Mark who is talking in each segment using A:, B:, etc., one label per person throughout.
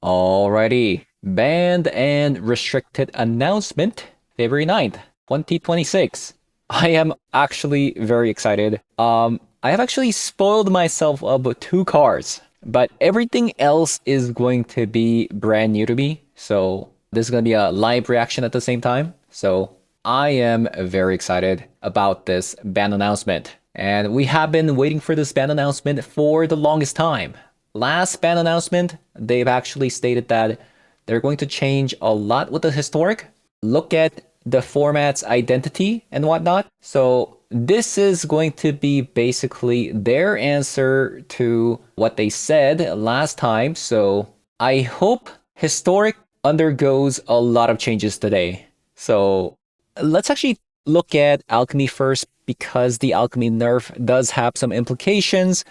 A: Alrighty. Banned and restricted announcement, February 9th, 2026. I am actually very excited. I have actually spoiled myself of two cards, but everything else is going to be brand new to me. So this is going to be a live reaction at the same time. So I am very excited about this ban announcement. And we have been waiting for this ban announcement for the longest time. Last ban announcement, they've actually stated that they're going to change a lot with the historic. Look at the format's identity and whatnot. So this is going to be basically their answer to what they said last time. So I hope historic undergoes a lot of changes today. So let's actually look at alchemy first, because the alchemy nerf does have some implications.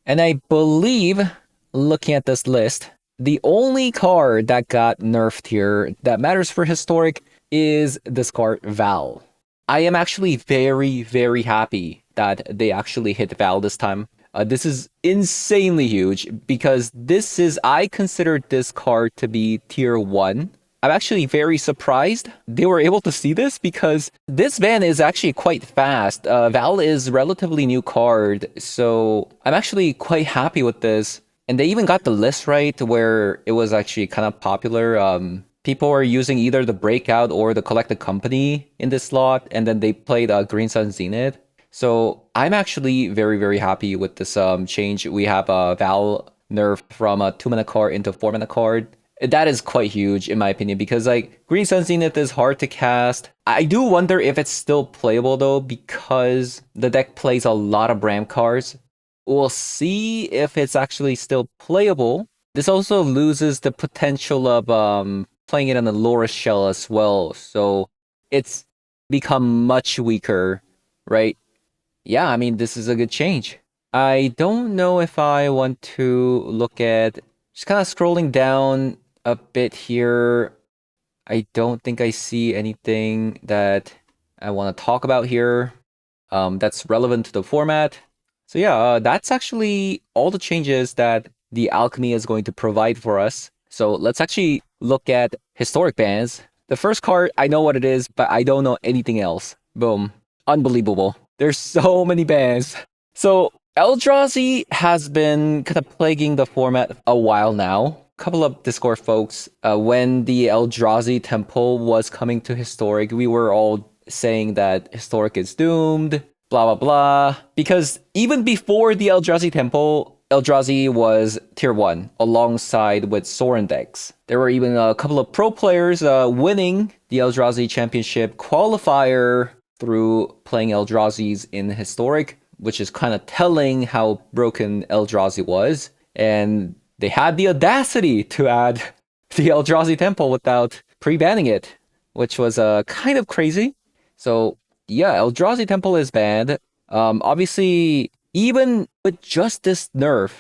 A: And I believe, looking at this list, the only card that got nerfed here that matters for historic is this card, Val. I am actually very, very happy that they actually hit Val this time. This is insanely huge because I consider this card to be tier 1. I'm actually very surprised they were able to see this because this ban is actually quite fast. Val is relatively new card, so I'm actually quite happy with this. And they even got the list right where it was actually kind of popular. People are using either the Breakout or the Collected Company in this slot, and then they played Green Sun Zenith. So I'm actually very, very happy with this change. We have Val nerf from a 2-mana card into 4-mana card. That is quite huge in my opinion because like Green Sun Zenith is hard to cast. I do wonder if it's still playable though because the deck plays a lot of Bram cards. We'll see if it's actually still playable. This also loses the potential of playing it on the Loris shell as well. So it's become much weaker, right? Yeah, I mean, this is a good change. I don't know if I want to look at, just kind of scrolling down a bit here. I don't think I see anything that I want to talk about here that's relevant to the format. So yeah, that's actually all the changes that the alchemy is going to provide for us. So let's actually look at historic bans. The first card, I know what it is, but I don't know anything else. Boom. Unbelievable. There's so many bans. So Eldrazi has been kind of plaguing the format a while now. A couple of Discord folks, when the Eldrazi Temple was coming to historic, we were all saying that historic is doomed, blah, blah, blah. Because even before the Eldrazi Temple, Eldrazi was tier 1 alongside with Sorin decks. There were even a couple of pro players winning the Eldrazi Championship qualifier through playing Eldrazi's in historic, which is kind of telling how broken Eldrazi was. And they had the audacity to add the Eldrazi Temple without pre-banning it, which was kind of crazy. So yeah, Eldrazi Temple is banned. Obviously, even with just this nerf,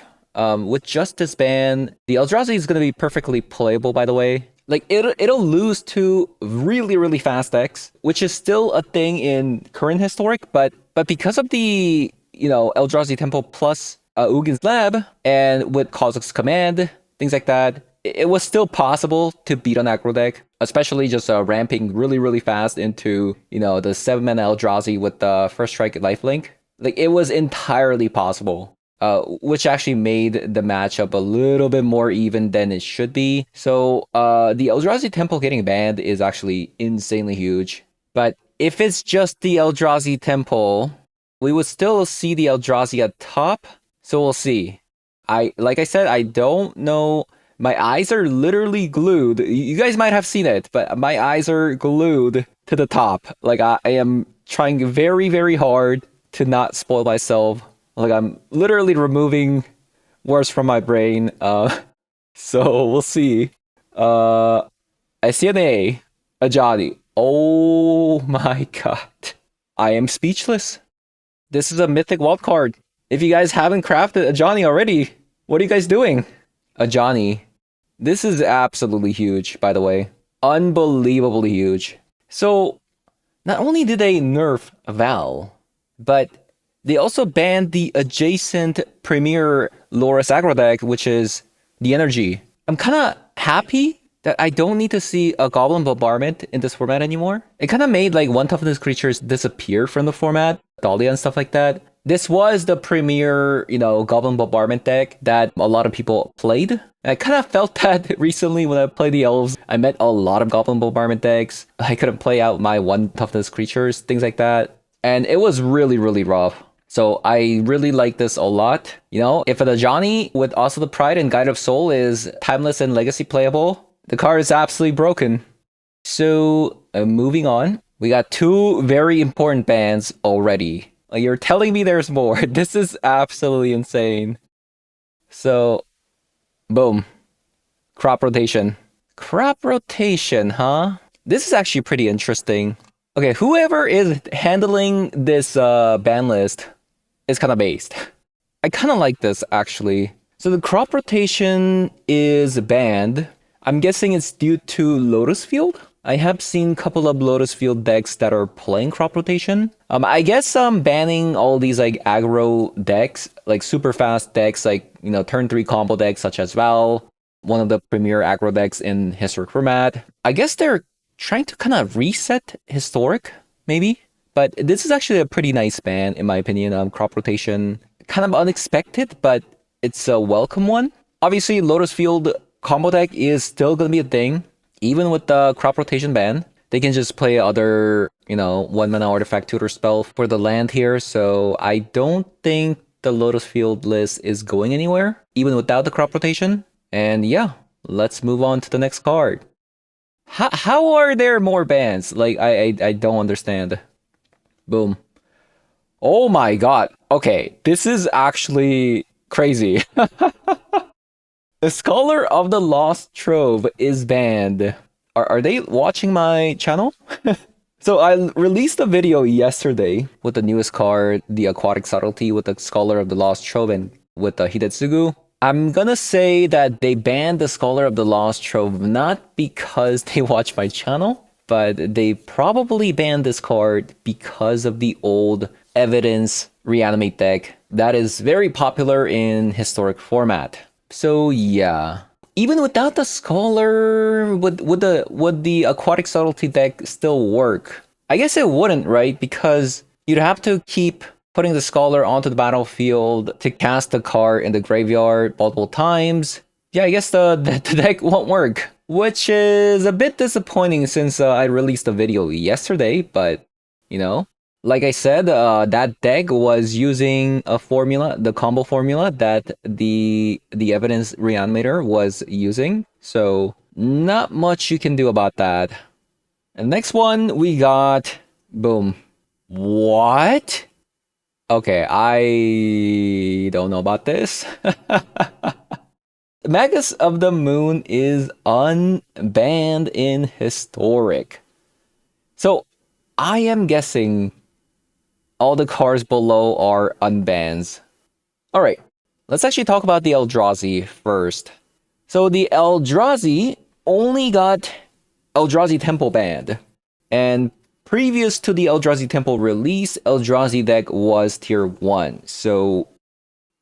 A: with just this ban, the Eldrazi is going to be perfectly playable, by the way. Like, it'll lose to really, really fast decks, which is still a thing in current historic, but because of the, Eldrazi Temple plus Ugin's Lab, and with Kozilek's Command, things like that, it was still possible to beat an aggro deck, especially just ramping really, really fast into, the 7-mana Eldrazi with the First Strike lifelink. Like, it was entirely possible. Which actually made the matchup a little bit more even than it should be. So the Eldrazi Temple getting banned is actually insanely huge. But if it's just the Eldrazi Temple, we would still see the Eldrazi at top. So we'll see. Like I said, I don't know. My eyes are literally glued. You guys might have seen it, but my eyes are glued to the top. Like I am trying very, very hard to not spoil myself. Like, I'm literally removing words from my brain. So we'll see. I see an A. Ajani. Oh my god. I am speechless. This is a mythic wild card. If you guys haven't crafted Ajani already, what are you guys doing? Ajani. This is absolutely huge, by the way. Unbelievably huge. So, not only did they nerf Val, but they also banned the adjacent premier Loris aggro deck, which is the Energy. I'm kind of happy that I don't need to see a Goblin Bombardment in this format anymore. It kind of made like one toughness creatures disappear from the format, Dahlia and stuff like that. This was the premier, Goblin Bombardment deck that a lot of people played. And I kind of felt that recently when I played the Elves. I met a lot of Goblin Bombardment decks. I couldn't play out my one toughness creatures, things like that. And it was really, really rough. So I really like this a lot. If an Ajani with also the Pride and Guide of Soul is timeless and legacy playable, the card is absolutely broken. So moving on, we got two very important bans already. You're telling me there's more. This is absolutely insane. So, boom. Crop rotation. Crop rotation, huh? This is actually pretty interesting. Okay, whoever is handling this ban list is kind of based. I kind of like this, actually. So the crop rotation is banned. I'm guessing it's due to Lotus Field. I have seen a couple of Lotus Field decks that are playing crop rotation. I guess banning all these like aggro decks, like super fast decks, like, turn 3 combo decks such as Val, one of the premier aggro decks in Historic format. I guess they're trying to kind of reset Historic, maybe? But this is actually a pretty nice ban, in my opinion. Crop rotation, kind of unexpected, but it's a welcome one. Obviously, Lotus Field combo deck is still going to be a thing. Even with the crop rotation ban, they can just play other, 1-mana artifact tutor spell for the land here. So I don't think the Lotus Field list is going anywhere, even without the crop rotation. And yeah, let's move on to the next card. How are there more bans? Like, I don't understand. Boom. Oh my god. Okay, this is actually crazy. The Scholar of the Lost Trove is banned. Are they watching my channel? So I released a video yesterday with the newest card, the Aquatic Subtlety with the Scholar of the Lost Trove and with the Hidetsugu. I'm gonna say that they banned the Scholar of the Lost Trove not because they watch my channel, but they probably banned this card because of the old Evidence Reanimate deck that is very popular in Historic format. So yeah, even without the Scholar, would the Aquatic Subtlety deck still work? I guess it wouldn't, right? Because you'd have to keep putting the Scholar onto the battlefield to cast the card in the graveyard multiple times. Yeah, I guess the deck won't work, which is a bit disappointing since I released a video yesterday, but, like I said, that deck was using a formula, the combo formula that the Evidence Reanimator was using. So not much you can do about that. And next one we got, boom. What? Okay, I don't know about this. Magus of the Moon is unbanned in Historic. So I am guessing all the cards below are unbans. Alright, let's actually talk about the Eldrazi first. So the Eldrazi only got Eldrazi Temple banned. And previous to the Eldrazi Temple release, Eldrazi deck was tier 1. So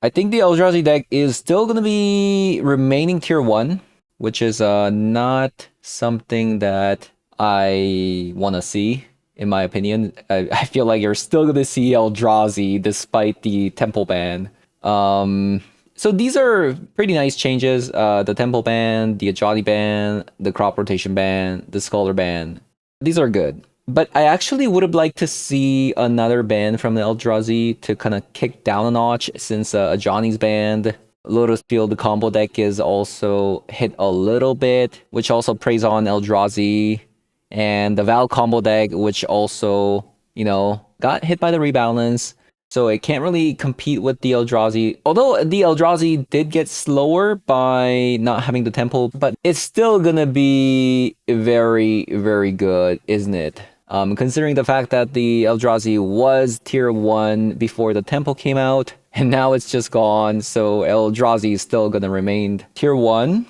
A: I think the Eldrazi deck is still going to be remaining tier 1, which is not something that I want to see. In my opinion, I feel like you're still going to see Eldrazi despite the Temple ban. So these are pretty nice changes. The Temple ban, the Ajani ban, the Crop Rotation ban, the Scholar ban. These are good. But I actually would have liked to see another ban from the Eldrazi to kind of kick down a notch since Ajani's banned. Lotus Field, the combo deck is also hit a little bit, which also preys on Eldrazi. And the Val combo deck, which also, got hit by the rebalance. So it can't really compete with the Eldrazi. Although the Eldrazi did get slower by not having the Temple, but it's still gonna be very, very good, isn't it? Considering the fact that the Eldrazi was tier 1 before the Temple came out, and now it's just gone, so Eldrazi is still gonna remain tier 1.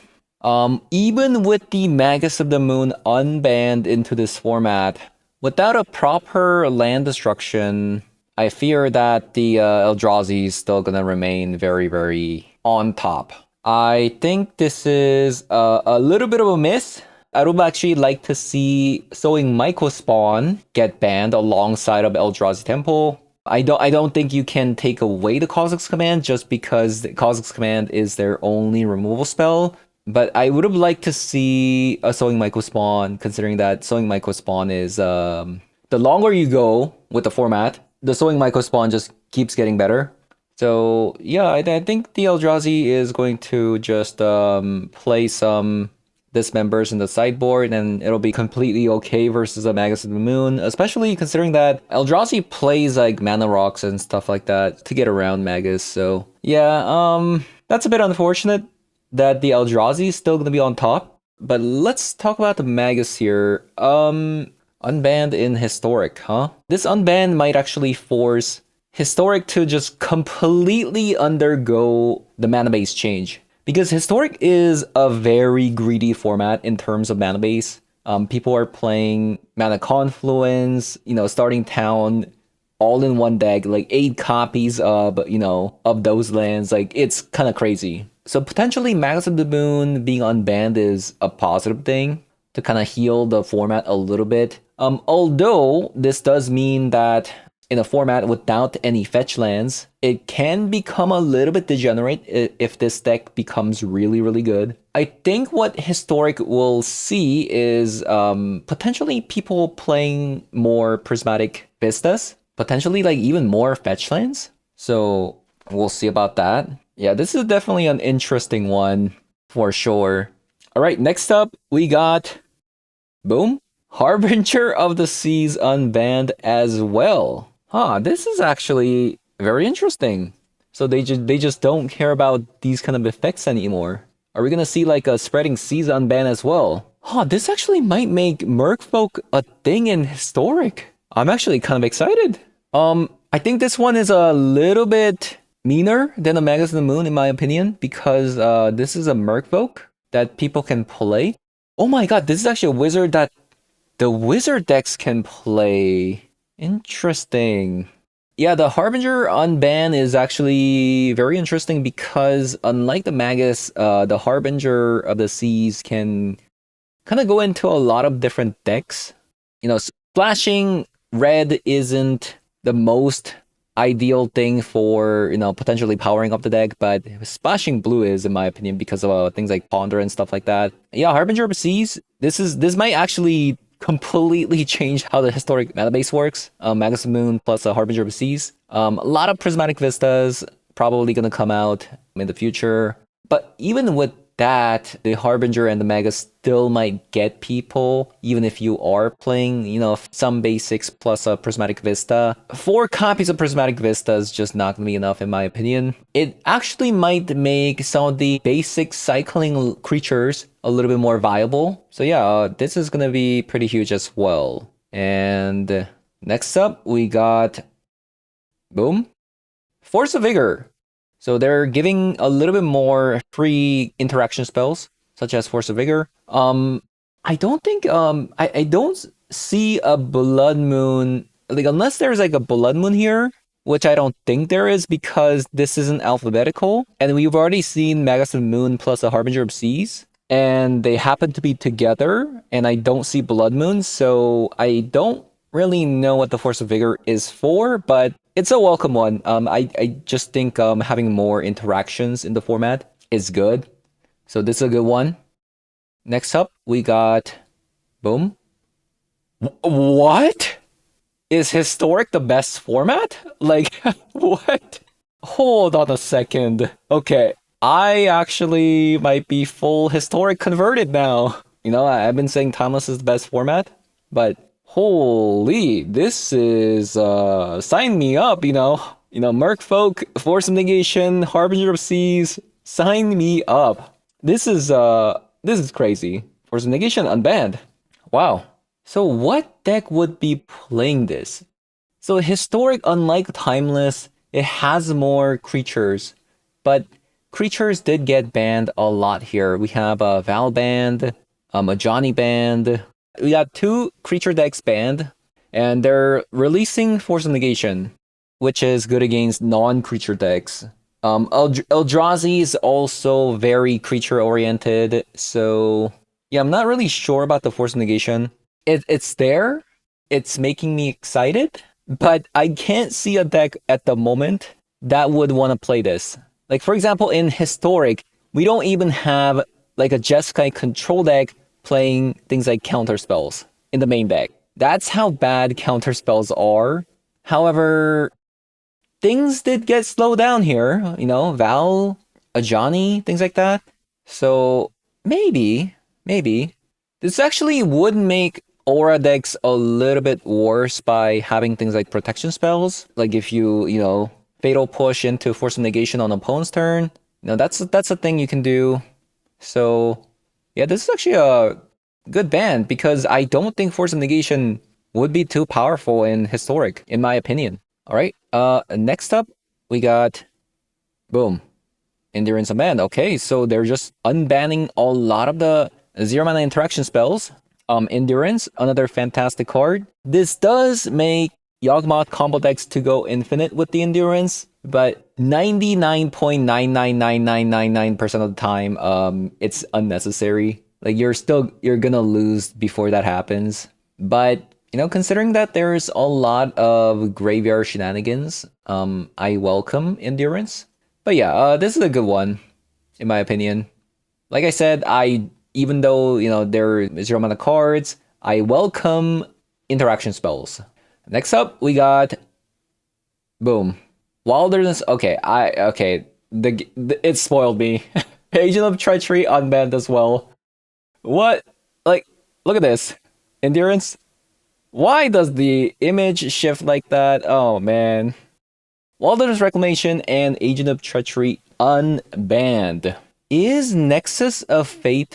A: Even with the Magus of the Moon unbanned into this format, without a proper land destruction, I fear that the Eldrazi is still gonna remain very, very on top. I think this is a little bit of a miss. I would actually like to see Sowing Mycospawn get banned alongside of Eldrazi Temple. I don't think you can take away the Kha'Zix command just because the Kha'Zix command is their only removal spell. But I would have liked to see a Sowing Mycospawn, considering that Sowing Mycospawn is the longer you go with the format, the Sowing Mycospawn just keeps getting better. So yeah, I think the Eldrazi is going to just play some dismembers in the sideboard, and it'll be completely okay versus a Magus of the Moon, especially considering that Eldrazi plays like mana rocks and stuff like that to get around Magus. So yeah, that's a bit unfortunate that the Eldrazi is still gonna be on top. But let's talk about the Magus here. Unbanned in Historic, huh? This unban might actually force Historic to just completely undergo the mana base change. Because Historic is a very greedy format in terms of mana base. People are playing Mana Confluence, starting town, all in one deck, like 8 copies of, of those lands. Like, it's kind of crazy. So potentially Magus of the Moon being unbanned is a positive thing to kind of heal the format a little bit. Although this does mean that in a format without any fetch lands, it can become a little bit degenerate if this deck becomes really, really good. I think what Historic will see is potentially people playing more Prismatic Vistas, potentially like even more fetch lands. So we'll see about that. Yeah, this is definitely an interesting one for sure. All right, next up, we got, boom, Harbinger of the Seas unbanned as well. Huh, this is actually very interesting. So they just don't care about these kind of effects anymore. Are we gonna see like a Spreading Seas unban as well? Huh, this actually might make Merfolk a thing in Historic. I'm actually kind of excited. I think this one is a little bit meaner than a Magus of the Moon in my opinion, because this is a Merfolk that people can play. Oh my god, this is actually a wizard that the wizard decks can play. Interesting. Yeah, the Harbinger unban is actually very interesting because unlike the Magus, the Harbinger of the Seas can kind of go into a lot of different decks. Splashing red isn't the most ideal thing for, potentially powering up the deck, but splashing blue is, in my opinion, because of things like Ponder and stuff like that. Yeah, Harbinger of the Seas, this might actually completely change how the Historic mana base works. Magus of the Moon plus a Harbinger of the Seas. A lot of Prismatic Vistas probably going to come out in the future. But even with that, the Harbinger and the Magus still might get people, even if you are playing, some basics plus a Prismatic Vista. 4 copies of Prismatic Vista is just not going to be enough, in my opinion. It actually might make some of the basic cycling creatures a little bit more viable. So yeah, this is going to be pretty huge as well. And next up, we got, boom, Force of Vigor. So they're giving a little bit more free interaction spells, such as Force of Vigor. I don't think I don't see a Blood Moon, like, unless there's like a Blood Moon here, which I don't think there is because this isn't alphabetical, and we've already seen Magus of the Moon plus a Harbinger of Seas, and they happen to be together, and I don't see Blood Moon, so I don't really know what the Force of Vigor is for, but it's a welcome one. I just think having more interactions in the format is good. So this is a good one. Next up, we got, boom. What? Is Historic the best format? Like, what? Hold on a second. Okay, I actually might be full Historic converted now. I've been saying Timeless is the best format, but holy, this is sign me up, Merfolk, Force of Negation, Harbinger of Seas, sign me up. This is crazy. Force of Negation unbanned. Wow. So what deck would be playing this? So Historic, unlike Timeless, it has more creatures, but creatures did get banned a lot here. We have a Val banned, Ajani banned. We got 2 creature decks banned, and they're releasing Force of Negation, which is good against non-creature decks. Eldrazi is also very creature oriented, so yeah, I'm not really sure about the Force of Negation. It's there, it's making me excited, but I can't see a deck at the moment that would want to play this. Like for example, in Historic, we don't even have like a Jeskai control deck playing things like counter spells in the main deck. That's how bad counter spells are. However, things did get slowed down here, you know, Val, Ajani, things like that. So maybe this actually would make aura decks a little bit worse by having things like protection spells. Like if you know, fatal push into Force of Negation on opponent's turn. You know, that's a thing you can do. So yeah, this is actually a good ban because I don't think Force of Negation would be too powerful in Historic, in my opinion. All right. Next up, we got boom, Endurance Unbanned. Okay, so they're just unbanning a lot of the 0-mana interaction spells. Endurance, another fantastic card. This does make Yawgmoth combo decks to go infinite with the Endurance, but 99.999999% of the time, it's unnecessary. Like you're gonna lose before that happens. But you know, considering that there's a lot of graveyard shenanigans, I welcome Endurance. But yeah, this is a good one, in my opinion. Like I said, even though, you know, there are 0-mana cards, I welcome interaction spells. Next up, we got boom, Wilderness. Okay, it spoiled me. Agent of Treachery unbanned as well. What? Like, look at this. Endurance. Why does the image shift like that? Oh man. Wilderness Reclamation and Agent of Treachery unbanned. Is Nexus of Fate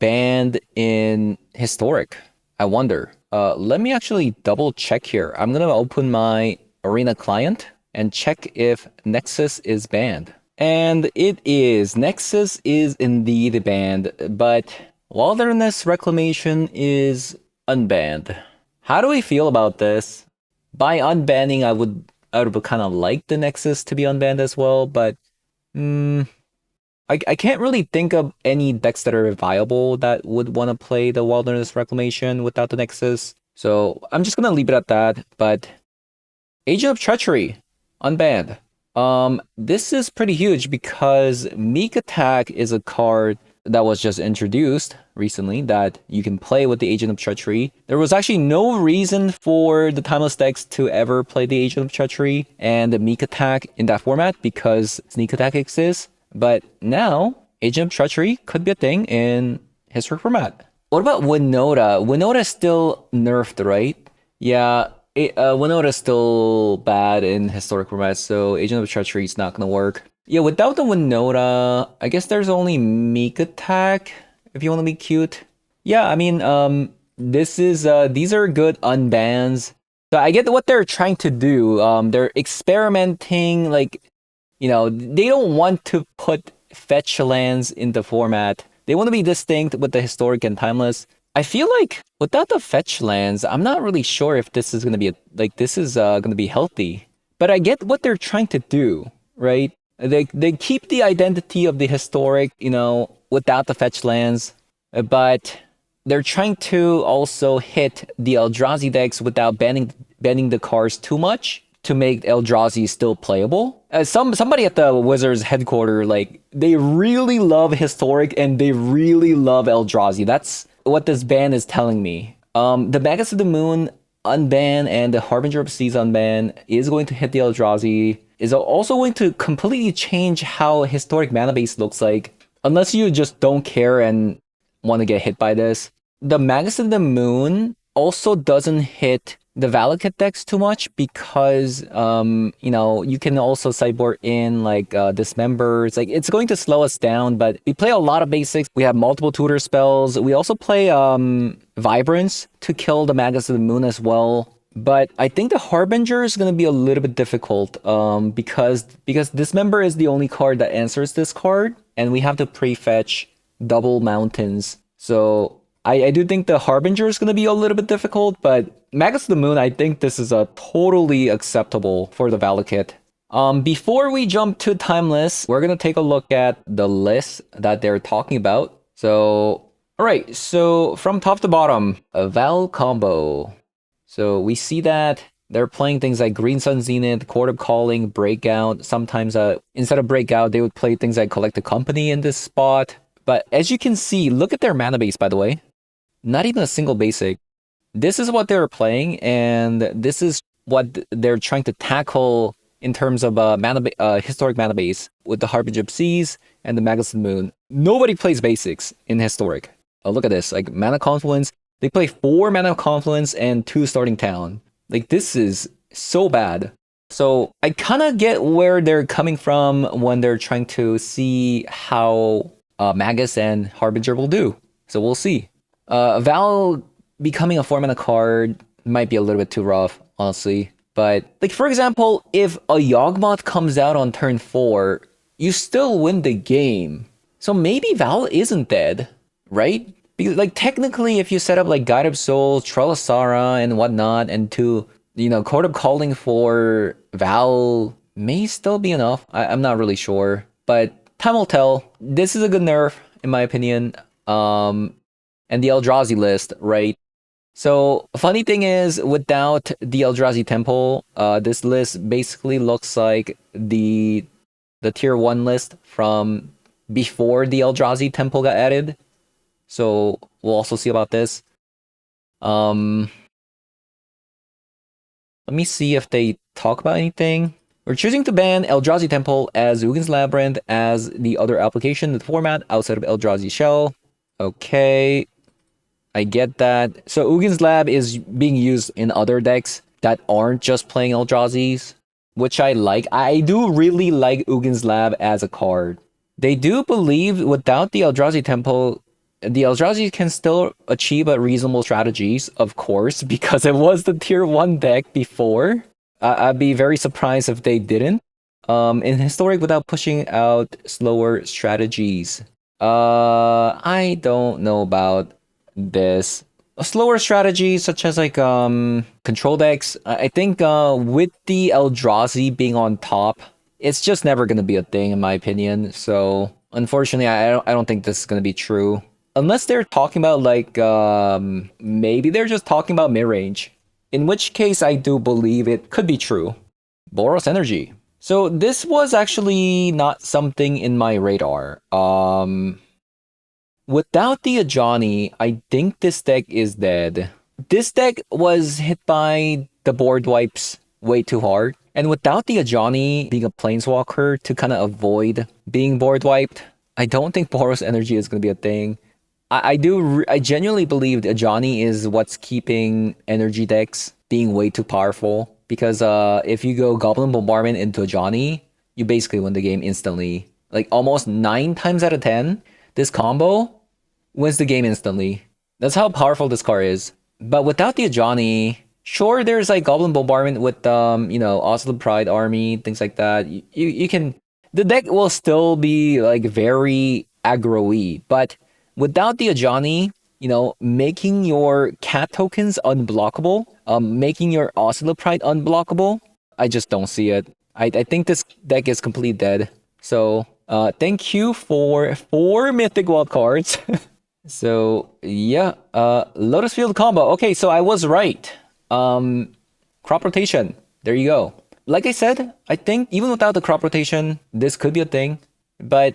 A: banned in Historic? I wonder. Let me actually double check here. I'm gonna open my Arena client and check if Nexus is banned. And it is. Nexus is indeed banned, but Wilderness Reclamation is unbanned. How do we feel about this? By unbanning, I would kind of like the Nexus to be unbanned as well, but I can't really think of any decks that are viable that would want to play the Wilderness Reclamation without the Nexus. So I'm just gonna leave it at that. But Agent of Treachery, unbanned. This is pretty huge because Meek Attack is a card that was just introduced recently that you can play with the Agent of Treachery. There was actually no reason for the Timeless decks to ever play the Agent of Treachery and the Meek Attack in that format because Sneak Attack exists. But now, Agent of Treachery could be a thing in Historic format. What about Winota? Winota is still nerfed, right? Yeah, Winota is still bad in Historic format, so Agent of Treachery is not going to work. Yeah, without the Winota, I guess there's only Meek Attack, if you want to be cute. Yeah, I mean, these are good unbans. So I get what they're trying to do. They're experimenting, like, you know, they don't want to put fetch lands in the format. They want to be distinct with the Historic and Timeless. I feel like without the fetch lands, I'm not really sure if this is going to be going to be healthy. But I get what they're trying to do, right? They keep the identity of the Historic, you know, without the fetch lands, but they're trying to also hit the Eldrazi decks without banning the cards too much to make Eldrazi still playable. Somebody at the Wizards headquarters, like, they really love Historic and they really love Eldrazi. That's what this ban is telling me. The Magus of the Moon unban and the Harbinger of Seas unban is going to hit the Eldrazi, is also going to completely change how Historic mana base looks like, unless you just don't care and want to get hit by this. The Magus of the Moon also doesn't hit the Valakut decks too much because, you know, you can also sideboard in like Dismembers. Like, it's going to slow us down, but we play a lot of basics. We have multiple tutor spells. We also play Vibrance to kill the Magus of the Moon as well. But I think the Harbinger is going to be a little bit difficult because Dismember is the only card that answers this card, and we have to prefetch double mountains. So I do think the Harbinger is going to be a little bit difficult, but Magus of the Moon, I think this is a totally acceptable for the Valakut. Before we jump to Timeless, we're gonna take a look at the list that they're talking about. So, alright, so from top to bottom, a Val combo. So we see that they're playing things like Green Sun Zenith, Court of Calling, Breakout. Sometimes instead of Breakout, they would play things like Collect the Company in this spot. But as you can see, look at their mana base, by the way. Not even a single basic. This is what they're playing, and this is what they're trying to tackle in terms of historic mana base with the Harbinger of Seas and the Magus of the Moon. Nobody plays basics in historic. Oh, look at this, like Mana Confluence. They play 4 Mana Confluence and 2 Starting Town. Like, this is so bad. So I kind of get where they're coming from when they're trying to see how Magus and Harbinger will do. So we'll see. Val becoming a 4 mana card might be a little bit too rough, honestly. But, like, for example, if a Yawgmoth comes out on turn 4, you still win the game. So maybe Val isn't dead, right? Because, like, technically, if you set up, like, Guide of Souls, Trelasara, and whatnot, and to, you know, Court of Calling for Val may still be enough. I'm not really sure. But time will tell. This is a good nerf, in my opinion. And the Eldrazi list, right? So, funny thing is, without the Eldrazi Temple, this list basically looks like the tier 1 list from before the Eldrazi Temple got added. So, we'll also see about this. Let me see if they talk about anything. We're choosing to ban Eldrazi Temple as Ugin's Labyrinth as the other application in the format outside of Eldrazi Shell. Okay. I get that. So Ugin's Lab is being used in other decks that aren't just playing Eldrazi's, which I like. I do really like Ugin's Lab as a card. They do believe without the Eldrazi Temple, the Eldrazi can still achieve a reasonable strategies, of course, because it was the tier 1 deck before. I'd be very surprised if they didn't. In Historic without pushing out slower strategies. I don't know about this. A slower strategy such as like control decks. I think with the Eldrazi being on top, it's just never gonna be a thing in my opinion. So unfortunately, I don't think this is gonna be true. Unless they're talking about like maybe they're just talking about mid-range. In which case I do believe it could be true. Boros Energy. So this was actually not something in my radar. Without the Ajani, I think this deck is dead. This deck was hit by the board wipes way too hard. And without the Ajani being a planeswalker to kind of avoid being board wiped, I don't think Boros Energy is going to be a thing. I genuinely believe the Ajani is what's keeping energy decks being way too powerful. Because if you go Goblin Bombardment into Ajani, you basically win the game instantly. Like almost 9 times out of 10, this combo wins the game instantly. That's how powerful this card is. But without the Ajani, sure, there's like Goblin Bombardment with you know, Oslo Pride Army, things like that. You can, the deck will still be like very aggro-y, but without the Ajani, you know, making your cat tokens unblockable, making your Oslo Pride unblockable, I just don't see it. I think this deck is completely dead. So thank you for 4 Mythic Wild cards. So yeah, Lotus Field combo. Okay, so I was right. Crop rotation. There you go. Like I said, I think even without the crop rotation, this could be a thing. But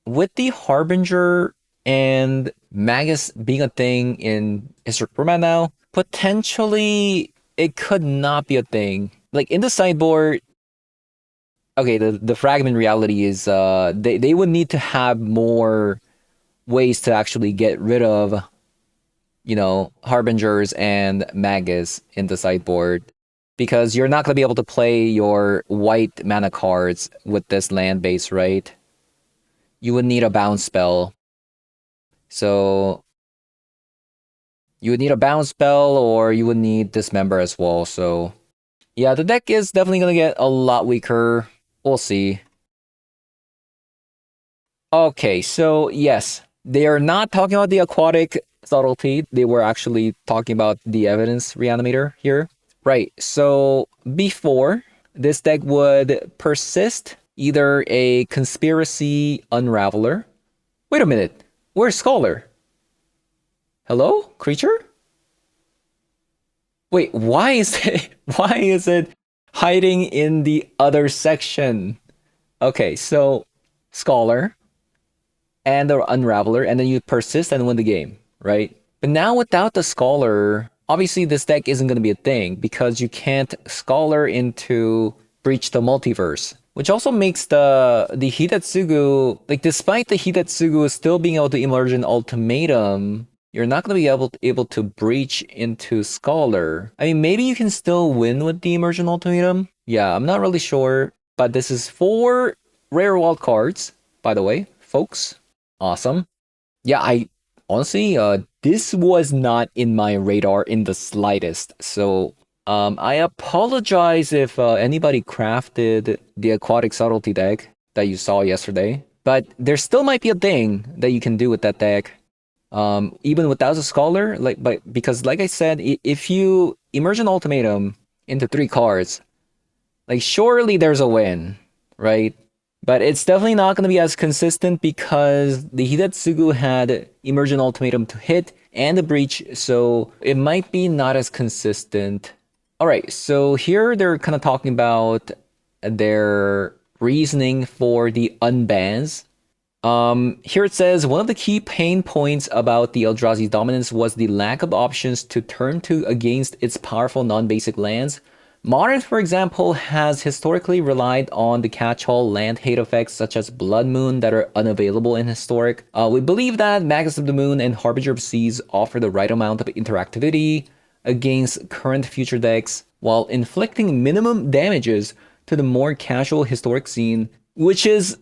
A: with the Harbinger and Magus being a thing in Historic format now, potentially it could not be a thing. Like in the sideboard, okay, the fragment reality is they would need to have more ways to actually get rid of, you know, Harbingers and Magus in the sideboard. Because you're not going to be able to play your white mana cards with this land base, right? You would need a bounce spell. So you would need a bounce spell or you would need Dismember as well. So yeah, the deck is definitely going to get a lot weaker. We'll see. Okay, so yes, they are not talking about the aquatic subtlety. They were actually talking about the evidence reanimator here. Right, so before, this deck would persist either a Conspiracy Unraveler. Wait a minute, where's Scholar? Hello, creature? Wait, why is it hiding in the other section? Okay, so Scholar and the Unraveler, and then you persist and win the game, right? But now without the Scholar, obviously this deck isn't going to be a thing because you can't Scholar into Breach the Multiverse, which also makes the Hidetsugu, like despite the Hidetsugu still being able to emerge an ultimatum, you're not going to be able to breach into Scholar. I mean, maybe you can still win with the Immersion Ultimatum. Yeah, I'm not really sure. But this is 4 rare wild cards, by the way, folks. Awesome. Yeah, I honestly, this was not in my radar in the slightest. So, I apologize if anybody crafted the Aquatic Subtlety deck that you saw yesterday. But there still might be a thing that you can do with that deck. Even without a Scholar, because like I said, if you immerse an ultimatum into 3 cards, like surely there's a win, right? But it's definitely not going to be as consistent because the Hidetsugu had immersion ultimatum to hit and a breach, so it might be not as consistent. All right, so here they're kind of talking about their reasoning for the unbans. Here it says, one of the key pain points about the Eldrazi dominance was the lack of options to turn to against its powerful non-basic lands. Modern, for example, has historically relied on the catch-all land hate effects such as Blood Moon that are unavailable in Historic. We believe that Magus of the Moon and Harbinger of Seas offer the right amount of interactivity against current future decks while inflicting minimum damages to the more casual Historic scene, which is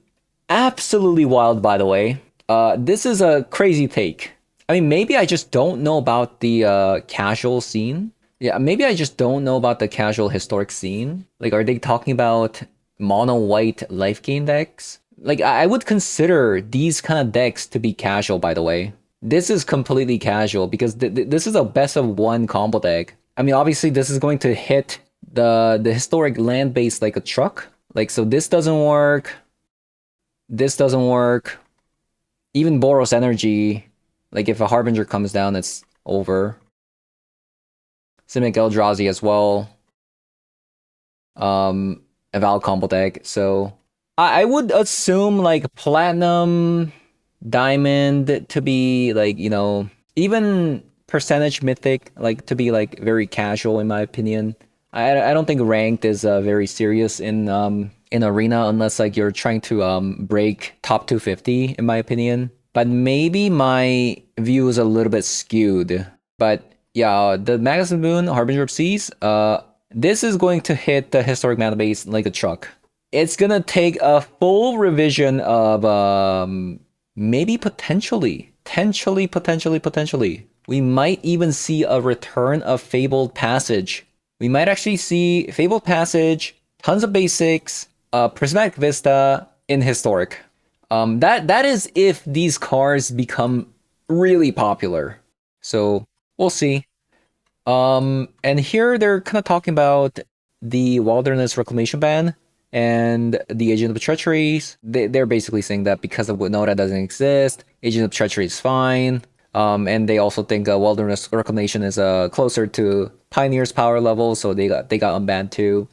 A: absolutely wild, by the way. This is a crazy take. I mean, maybe I just don't know about the casual scene. Yeah, maybe I just don't know about the casual Historic scene. Like, are they talking about mono-white life gain decks? Like, I would consider these kind of decks to be casual, by the way. This is completely casual because this is a best of 1 combo deck. I mean, obviously, this is going to hit the Historic land base like a truck. Like, so this doesn't work. This doesn't work. Even Boros Energy, like if a Harbinger comes down, it's over. Simic Eldrazi as well. A Val combo deck. So I would assume like Platinum, Diamond to be like, you know, even percentage Mythic, like to be like very casual in my opinion. I don't think ranked is very serious in Arena unless like you're trying to break top 250 in my opinion. But maybe my view is a little bit skewed. But yeah, the Magus of the Moon, Harbinger of Seas, this is going to hit the Historic mana base like a truck. It's gonna take a full revision of maybe potentially. We might even see a return of Fabled Passage. We might actually see Fabled Passage, tons of basics, Prismatic Vista in Historic. That is if these cards become really popular. So we'll see. And here they're kind of talking about the Wilderness Reclamation ban and the Agent of Treacheries. They're basically saying that because of Nota doesn't exist, Agent of Treachery is fine. And they also think Wilderness Reclamation is closer to Pioneer's power level, so they got unbanned too.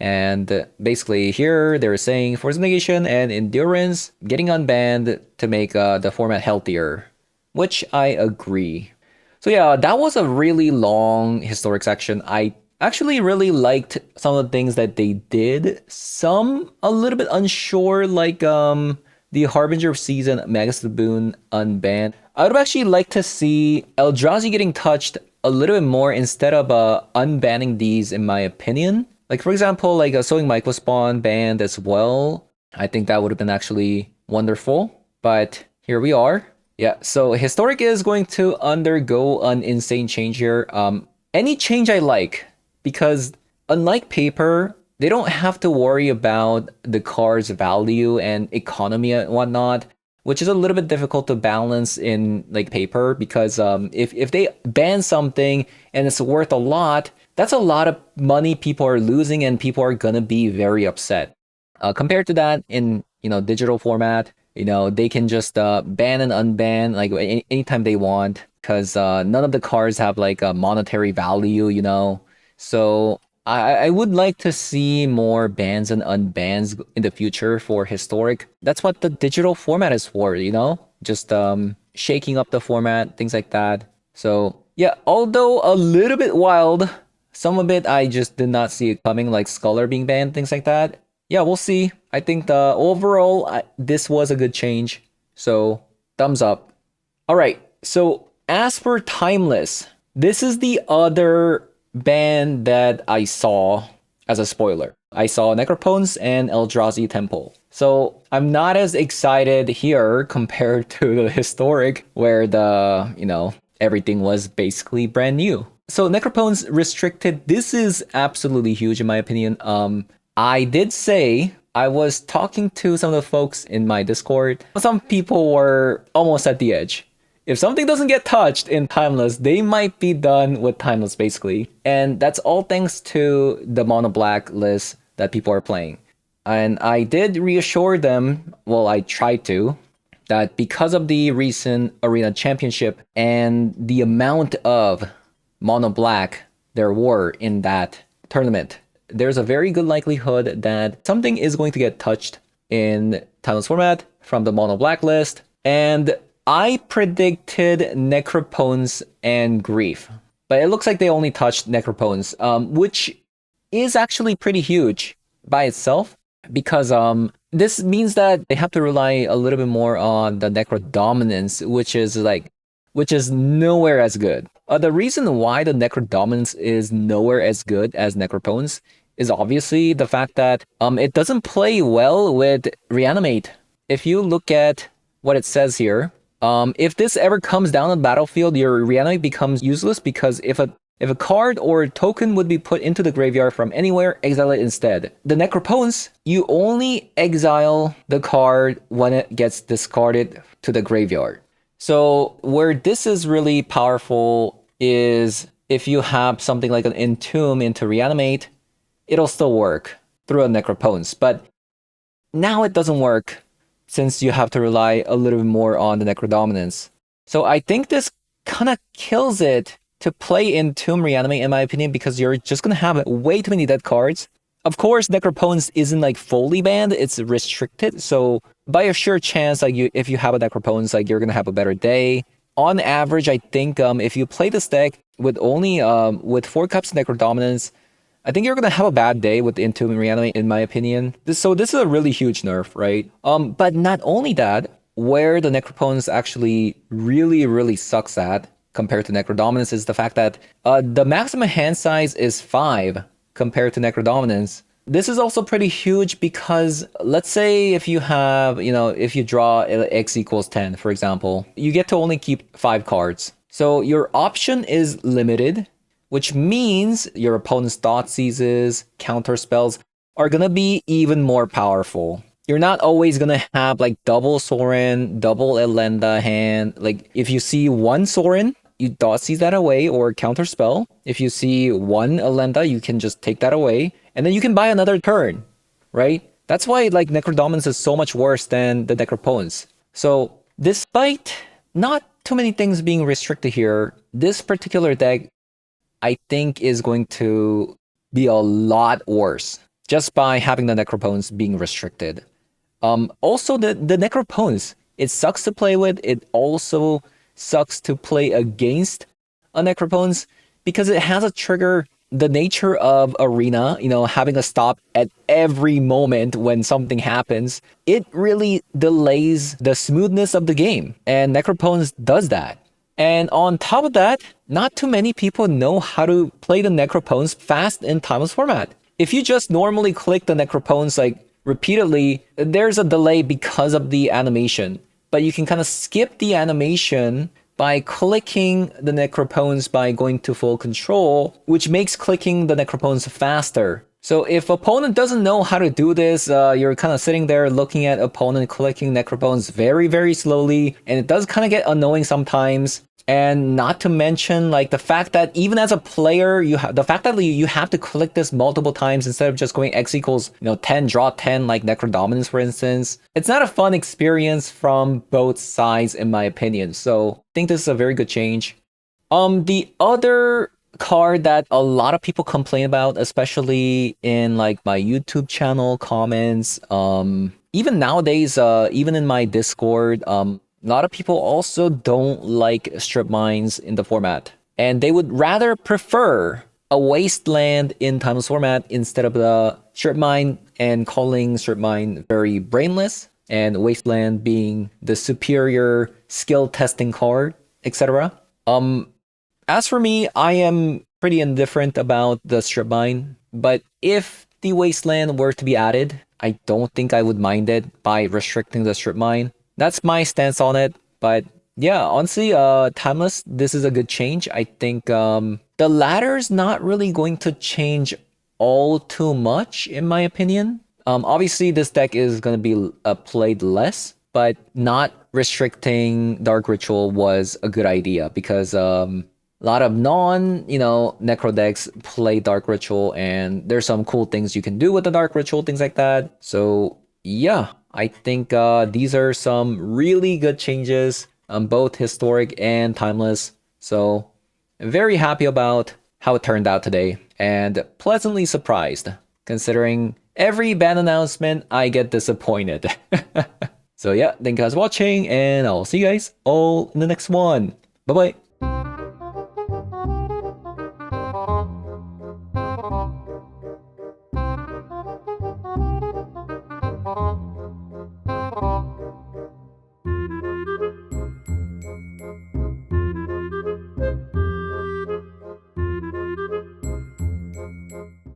A: And basically here they're saying Force of Negation and Endurance getting unbanned to make the format healthier, which I agree. So yeah, that was a really long Historic section. I actually really liked some of the things that they did. Some a little bit unsure, like the Harbinger of Season, Magus the Boon unbanned. I would actually like to see Eldrazi getting touched a little bit more instead of unbanning these, in my opinion. Like, for example, like a Sowing Mycospawn banned as well. I think that would have been actually wonderful. But here we are. Yeah, so Historic is going to undergo an insane change here. Any change I like, because unlike Paper, they don't have to worry about the card's value and economy and whatnot, which is a little bit difficult to balance in like Paper, because if they ban something and it's worth a lot, That's a lot of money people are losing, and people are gonna be very upset. Compared to that, in digital format, they can just ban and unban like anytime they want, because none of the cards have like a monetary value. So I would like to see more bans and unbans in the future for historic. That's what the digital format is for, just shaking up the format, things like that. So yeah, although a little bit wild, some of it I just did not see it coming, like Scholar being banned, things like that. Yeah, we'll see. I think the overall this was a good change. So thumbs up. All right. So as for Timeless, this is the other ban that I saw as a spoiler. I saw Necropotence and Eldrazi Temple. So I'm not as excited here compared to the historic, where everything was basically brand new. So Necropotence restricted. This is absolutely huge in my opinion. I did say, I was talking to some of the folks in my Discord. Some people were almost at the edge. If something doesn't get touched in Timeless, they might be done with Timeless basically. And that's all thanks to the mono black list that people are playing. And I did reassure them, well, I tried to, that because of the recent Arena Championship and the amount of mono black there were in that tournament, there's a very good likelihood that something is going to get touched in Timeless format from the mono black list. And I predicted Necropotence and Grief, but it looks like they only touched Necropotence, which is actually pretty huge by itself, because this means that they have to rely a little bit more on the Necro Dominance, which is nowhere as good. The reason why the Necro Dominance is nowhere as good as Necropotence is obviously the fact that it doesn't play well with Reanimate. If you look at what it says here, if this ever comes down on the battlefield, your Reanimate becomes useless, because if a card or a token would be put into the graveyard from anywhere, exile it instead. The Necropotence, you only exile the card when it gets discarded to the graveyard. So where this is really powerful is if you have something like an Entomb into Reanimate, it'll still work through a Necropotence. But now it doesn't work, since you have to rely a little bit more on the Necrodominance. So I think this kind of kills it to play Entomb Reanimate, in my opinion, because you're just going to have way too many dead cards. Of course, Necropotence isn't like fully banned, it's restricted. So by a sure chance, like if you have a Necropotence, like you're going to have a better day. On average, I think if you play this deck with only with 4 cups Necrodominance, I think you're going to have a bad day with Entomb and Reanimate, in my opinion. So this is a really huge nerf, right? But not only that, where the Necropotence actually really, really sucks at compared to Necrodominance is the fact that the maximum hand size is 5 compared to Necrodominance. This is also pretty huge because let's say if you have, if you draw X equals 10, for example, you get to only keep 5 cards. So your option is limited, which means your opponent's thought seizes, counter spells are gonna be even more powerful. You're not always gonna have like double Sorin, double Elenda hand. Like if you see one Sorin, you thought seize that away or counter spell. If you see one Elenda, you can just take that away, and then you can buy another turn, right? That's why like Necrodominance is so much worse than the Necropotence. So despite not too many things being restricted here, this particular deck I think is going to be a lot worse just by having the Necropotence being restricted. Also, the Necropotence, it sucks to play with. It also sucks to play against a Necropotence because it has a trigger. The nature of Arena, having a stop at every moment when something happens, it really delays the smoothness of the game. And Necropotence does that. And on top of that, not too many people know how to play the Necropotence fast in Timeless format. If you just normally click the Necropotence like repeatedly, there's a delay because of the animation. But you can kind of skip the animation by clicking the Necropotence by going to full control, which makes clicking the Necropotence faster. So if opponent doesn't know how to do this, you're kind of sitting there looking at opponent clicking Necropotence very, very slowly, and it does kind of get annoying sometimes, And not to mention, like, the fact that even as a player, the fact that you have to click this multiple times instead of just going X equals, 10, draw 10, like Necrodominance, for instance. It's not a fun experience from both sides, in my opinion. So I think this is a very good change. The other card that a lot of people complain about, especially in like my YouTube channel comments, even nowadays, even in my Discord, a lot of people also don't like Stripmines in the format, and they would rather prefer a Wasteland in Timeless format instead of the Stripmine, and calling Stripmine very brainless, and Wasteland being the superior skill testing card, etc. As for me, I am pretty indifferent about the Stripmine, but if the Wasteland were to be added, I don't think I would mind it by restricting the Stripmine. That's my stance on it. But yeah, honestly, Timeless, this is a good change. I think the ladder's not really going to change all too much, in my opinion. Obviously, this deck is going to be played less, but not restricting Dark Ritual was a good idea because a lot of necro decks play Dark Ritual, and there's some cool things you can do with the Dark Ritual, things like that. So yeah, I think these are some really good changes, both historic and timeless. So I'm very happy about how it turned out today, and pleasantly surprised, considering every ban announcement I get disappointed. So yeah, thank you guys for watching, and I'll see you guys all in the next one. Bye bye.